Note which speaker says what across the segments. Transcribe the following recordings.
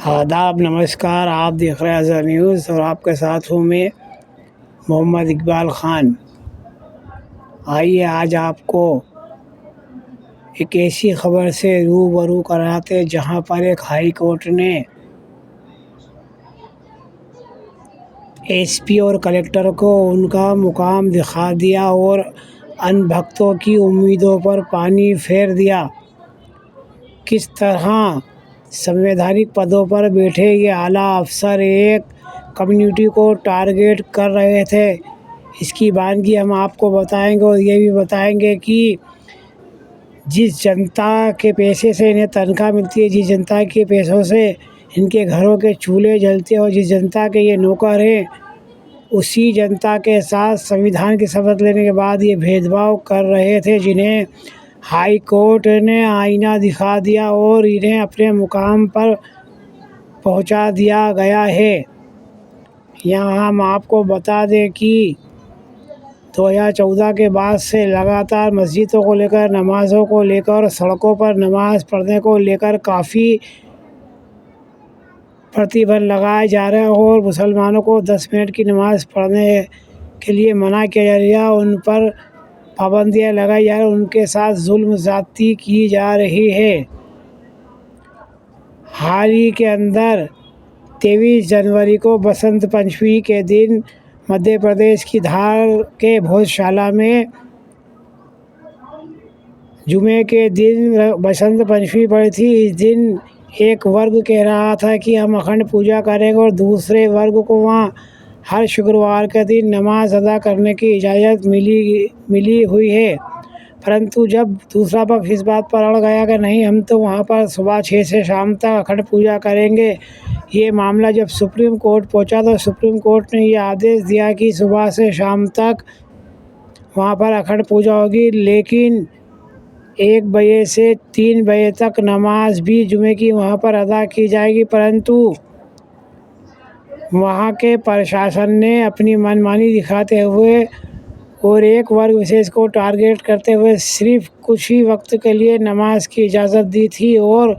Speaker 1: आदाब, नमस्कार। आप देख रहे हैं अज़हर न्यूज़ और आपके साथ हूँ मैं मोहम्मद इकबाल ख़ान। आइए आज आपको एक ऐसी ख़बर से रूबरू कराते हैं जहाँ पर एक हाई कोर्ट ने एसपी और कलेक्टर को उनका मुकाम दिखा दिया और अनभक्तों की उम्मीदों पर पानी फेर दिया। किस तरह संवैधानिक पदों पर बैठे ये आला अफसर एक कम्युनिटी को टारगेट कर रहे थे, इसकी वानगी हम आपको बताएंगे और ये भी बताएंगे कि जिस जनता के पैसे से इन्हें तनख्वाह मिलती है, जिस जनता के पैसों से इनके घरों के चूल्हे जलते हैं और जिस जनता के ये नौकर हैं, उसी जनता के साथ संविधान की शपथ लेने के बाद ये भेदभाव कर रहे थे, जिन्हें हाई कोर्ट ने आईना दिखा दिया और इन्हें अपने मुकाम पर पहुंचा दिया गया है। यहाँ हम आपको बता दें कि 2014 के बाद से लगातार मस्जिदों को लेकर, नमाज़ों को लेकर, सड़कों पर नमाज़ पढ़ने को लेकर काफ़ी प्रतिबंध लगाए जा रहे हैं और मुसलमानों को 10 मिनट की नमाज़ पढ़ने के लिए मना किया जा रहा है, उन पर पाबंदियाँ लगाई जा रही हैं, उनके साथ जुल्म ज़्यादती की जा रही है। हाल ही के अंदर 23 जनवरी को बसंत पंचमी के दिन मध्य प्रदेश की धार के भोजशाला में जुमे के दिन बसंत पंचमी पड़ी थी। इस दिन एक वर्ग कह रहा था कि हम अखंड पूजा करेंगे और दूसरे वर्ग को वहाँ हर शुक्रवार के दिन नमाज अदा करने की इजाज़त मिली हुई है, परंतु जब दूसरा पक्ष इस बात पर अड़ गया कि नहीं, हम तो वहाँ पर सुबह 6 से शाम तक अखंड पूजा करेंगे। ये मामला जब सुप्रीम कोर्ट पहुँचा तो सुप्रीम कोर्ट ने ये आदेश दिया कि सुबह से शाम तक वहाँ पर अखंड पूजा होगी, लेकिन 1 बजे से 3 बजे तक नमाज भी जुमे की वहाँ पर अदा की जाएगी। परंतु वहाँ के प्रशासन ने अपनी मनमानी दिखाते हुए और एक वर्ग विशेष को टारगेट करते हुए सिर्फ कुछ ही वक्त के लिए नमाज की इजाज़त दी थी और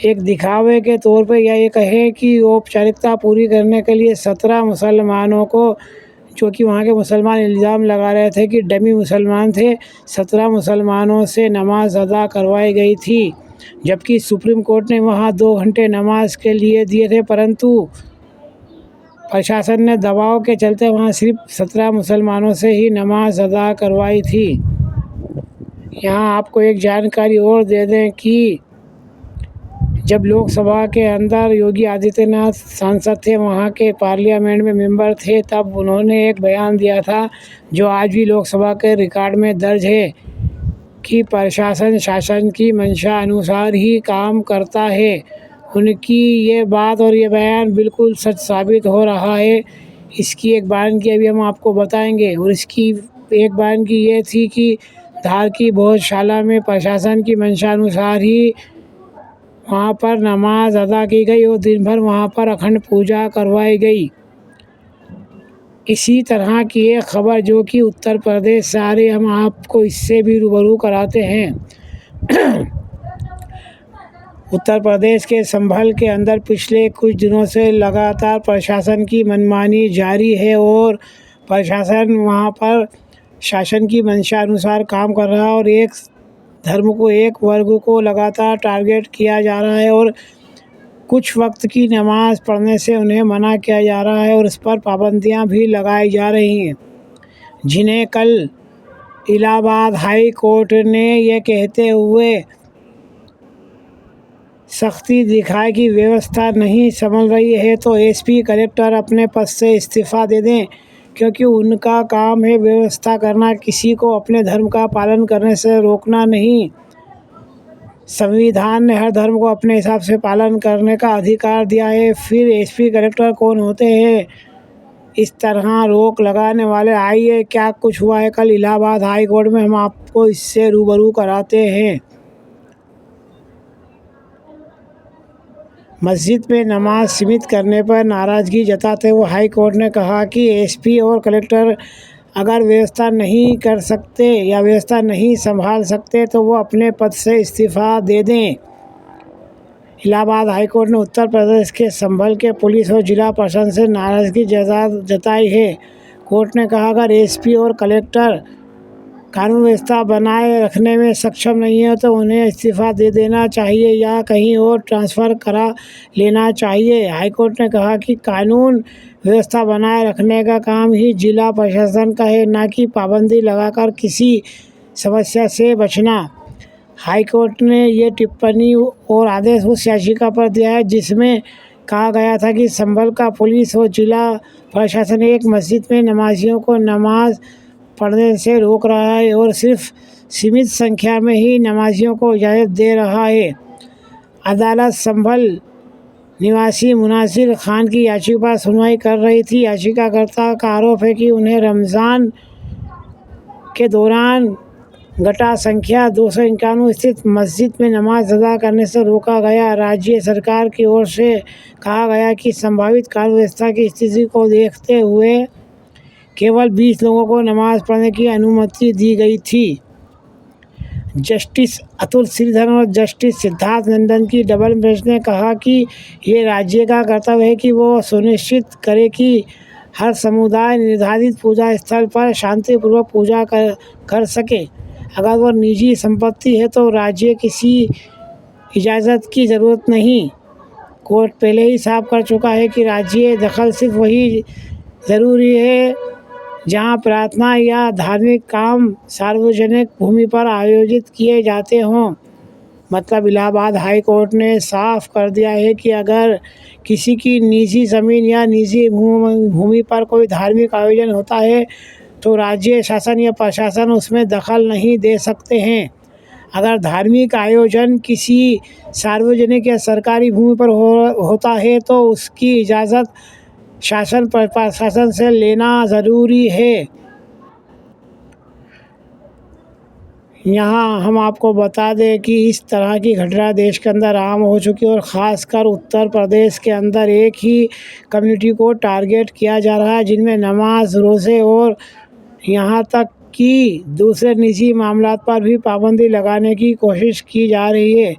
Speaker 1: एक दिखावे के तौर पर यह कहे कि औपचारिकता पूरी करने के लिए 17 मुसलमानों को, जो कि वहाँ के मुसलमान इल्ज़ाम लगा रहे थे कि डमी मुसलमान थे, 17 मुसलमानों से नमाज अदा करवाई गई थी, जबकि सुप्रीम कोर्ट ने वहाँ 2 घंटे नमाज के लिए दिए थे, परंतु प्रशासन ने दबाव के चलते वहाँ सिर्फ 17 मुसलमानों से ही नमाज अदा करवाई थी। यहाँ आपको एक जानकारी और दे दें कि जब लोकसभा के अंदर योगी आदित्यनाथ सांसद थे, वहाँ के पार्लियामेंट में मेंबर थे, तब उन्होंने एक बयान दिया था जो आज भी लोकसभा के रिकॉर्ड में दर्ज है कि प्रशासन शासन की मंशा अनुसार ही काम करता है। उनकी ये बात और ये बयान बिल्कुल सच साबित हो रहा है। इसकी एक वानगी अभी हम आपको बताएंगे और इसकी एक वानगी ये थी कि धार की भोजशाला में प्रशासन की मंशा अनुसार ही वहाँ पर नमाज अदा की गई और दिन भर वहाँ पर अखंड पूजा करवाई गई। इसी तरह की एक खबर जो कि उत्तर प्रदेश से आ रही, हम आपको इससे भी रूबरू कराते हैं। उत्तर प्रदेश के संभल के अंदर पिछले कुछ दिनों से लगातार प्रशासन की मनमानी जारी है और प्रशासन वहाँ पर शासन की मंशा अनुसार काम कर रहा है और एक धर्म को, एक वर्ग को लगातार टारगेट किया जा रहा है और कुछ वक्त की नमाज पढ़ने से उन्हें मना किया जा रहा है और इस पर पाबंदियां भी लगाई जा रही हैं, जिन्हें कल इलाहाबाद हाई कोर्ट ने यह कहते हुए सख्ती दिखाई कि व्यवस्था नहीं संभल रही है तो एसपी कलेक्टर अपने पद से इस्तीफ़ा दे दें, क्योंकि उनका काम है व्यवस्था करना, किसी को अपने धर्म का पालन करने से रोकना नहीं। संविधान ने हर धर्म को अपने हिसाब से पालन करने का अधिकार दिया है, फिर एसपी कलेक्टर कौन होते हैं इस तरह रोक लगाने वाले। आइए क्या कुछ हुआ है कल इलाहाबाद हाई कोर्ट में, हम आपको इससे रूबरू कराते हैं। मस्जिद में नमाज सीमित करने पर नाराज़गी जताते हुए हाई कोर्ट ने कहा कि एसपी और कलेक्टर अगर व्यवस्था नहीं कर सकते या व्यवस्था नहीं संभाल सकते तो वो अपने पद से इस्तीफ़ा दे दें। इलाहाबाद हाईकोर्ट ने उत्तर प्रदेश के संभल के पुलिस और जिला प्रशासन से नाराजगी जताई है। कोर्ट ने कहा, अगर एसपी और कलेक्टर कानून व्यवस्था बनाए रखने में सक्षम नहीं है तो उन्हें इस्तीफा दे देना चाहिए या कहीं और ट्रांसफ़र करा लेना चाहिए। हाईकोर्ट ने कहा कि कानून व्यवस्था बनाए रखने का काम ही जिला प्रशासन का है, न कि पाबंदी लगाकर किसी समस्या से बचना। हाईकोर्ट ने ये टिप्पणी और आदेश उस याचिका पर दिया है जिसमें कहा गया था कि संभल का पुलिस और जिला प्रशासन एक मस्जिद में नमाजियों को नमाज पढ़ने से रोक रहा है और सिर्फ सीमित संख्या में ही नमाजियों को इजाज़त दे रहा है। अदालत संभल निवासी मुनासिर खान की याचिका पर सुनवाई कर रही थी। याचिकाकर्ता का आरोप है कि उन्हें रमज़ान के दौरान घटा संख्या 291 स्थित मस्जिद में नमाज अदा करने से रोका गया। राज्य सरकार की ओर से कहा गया कि संभावित कानून व्यवस्था की स्थिति को देखते हुए केवल 20 लोगों को नमाज पढ़ने की अनुमति दी गई थी। जस्टिस अतुल श्रीधर और जस्टिस सिद्धार्थ नंदन की डबल बेंच ने कहा कि ये राज्य का कर्तव्य है कि वो सुनिश्चित करे कि हर समुदाय निर्धारित पूजा स्थल पर शांतिपूर्वक पूजा कर सके। अगर वो निजी संपत्ति है तो राज्य किसी इजाज़त की ज़रूरत नहीं। कोर्ट पहले ही साफ कर चुका है कि राज्य दखल सिर्फ वही ज़रूरी है जहां प्रार्थना या धार्मिक काम सार्वजनिक भूमि पर आयोजित किए जाते हों। मतलब इलाहाबाद हाई कोर्ट ने साफ कर दिया है कि अगर किसी की निजी ज़मीन या निजी भूमि पर कोई धार्मिक आयोजन होता है तो राज्य शासन या प्रशासन उसमें दखल नहीं दे सकते हैं। अगर धार्मिक आयोजन किसी सार्वजनिक या सरकारी भूमि पर होता है तो उसकी इजाज़त शासन प्रशासन से लेना ज़रूरी है। यहाँ हम आपको बता दें कि इस तरह की घटना देश के अंदर आम हो चुकी है और ख़ासकर उत्तर प्रदेश के अंदर एक ही कम्युनिटी को टारगेट किया जा रहा है, जिनमें नमाज, रोज़े और यहाँ तक कि दूसरे निजी मामलात पर भी पाबंदी लगाने की कोशिश की जा रही है।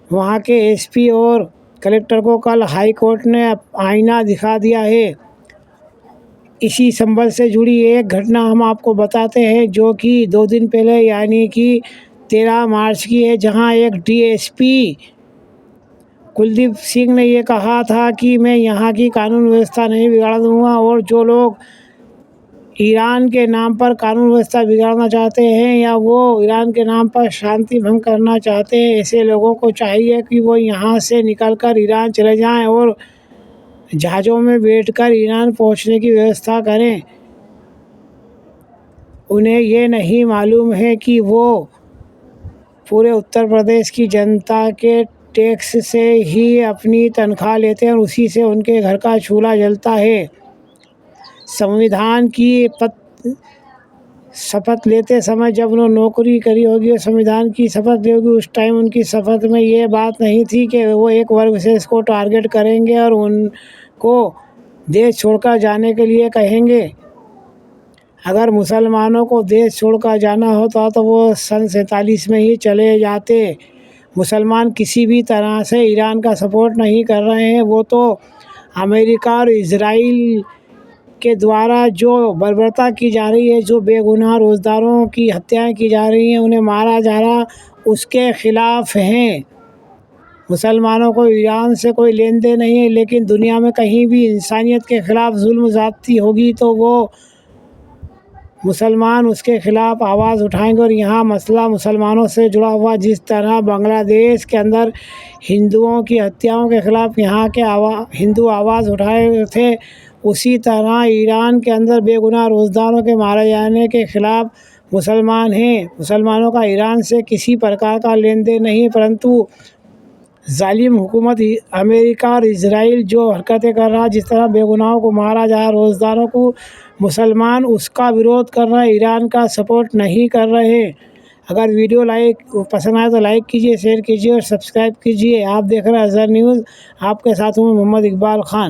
Speaker 1: वहाँ के एसपी और कलेक्टर को कल हाई कोर्ट ने आईना दिखा दिया है। इसी संबल से जुड़ी एक घटना हम आपको बताते हैं जो कि 2 दिन पहले यानी कि 13 मार्च की है, जहां एक डीएसपी कुलदीप सिंह ने ये कहा था कि मैं यहां की कानून व्यवस्था नहीं बिगाड़ दूंगा और जो लोग ईरान के नाम पर कानून व्यवस्था बिगाड़ना चाहते हैं या वो ईरान के नाम पर शांति भंग करना चाहते हैं, ऐसे लोगों को चाहिए कि वो यहाँ से निकलकर ईरान चले जाएं और जहाज़ों में बैठकर ईरान पहुंचने की व्यवस्था करें। उन्हें ये नहीं मालूम है कि वो पूरे उत्तर प्रदेश की जनता के टैक्स से ही अपनी तनख्वाह लेते हैं और उसी से उनके घर का चूल्हा जलता है। संविधान की शपथ लेते समय जब उन्होंने नौकरी करी होगी और संविधान की शपथ ली होगी, उस टाइम उनकी शपथ में ये बात नहीं थी कि वो एक वर्ग विशेष को टारगेट करेंगे और उनको देश छोड़कर जाने के लिए कहेंगे। अगर मुसलमानों को देश छोड़कर जाना होता तो वो सन 47 में ही चले जाते। मुसलमान किसी भी तरह से ईरान का सपोर्ट नहीं कर रहे हैं। वो तो अमेरिका और इजराइल के द्वारा जो बर्बरता की जा रही है, जो बेगुनाह रोज़गारों की हत्याएं की जा रही हैं, उन्हें मारा जा रहा, उसके ख़िलाफ़ हैं। मुसलमानों को ईरान से कोई लेन देन नहीं है, लेकिन दुनिया में कहीं भी इंसानियत के ख़िलाफ़ जुल्म ज़्यादती होगी तो वो मुसलमान उसके ख़िलाफ़ आवाज़ उठाएंगे। और यहाँ मसला मुसलमानों से जुड़ा हुआ, जिस तरह बांग्लादेश के अंदर हिंदुओं की हत्याओं के ख़िलाफ़ यहाँ के हिंदू आवाज़ उठाए थे, उसी तरह ईरान के अंदर बेगुनाह रोज़गारों के मारे जाने के ख़िलाफ़ मुसलमान हैं। मुसलमानों का ईरान से किसी प्रकार का लेन देन नहीं, परंतु जालिम हुकूमत अमेरिका और इजराइल जो हरकतें कर रहा है, जिस तरह बेगुनाहों को मारा जा रहा, रोज़गारों को, मुसलमान उसका विरोध कर रहे हैं, ईरान का सपोर्ट नहीं कर रहे। अगर वीडियो पसंद आए तो लाइक कीजिए, शेयर कीजिए और सब्सक्राइब कीजिए। आप देख रहे हैं अज़हर न्यूज़। आपके साथ हूँ मोहम्मद इकबाल खान।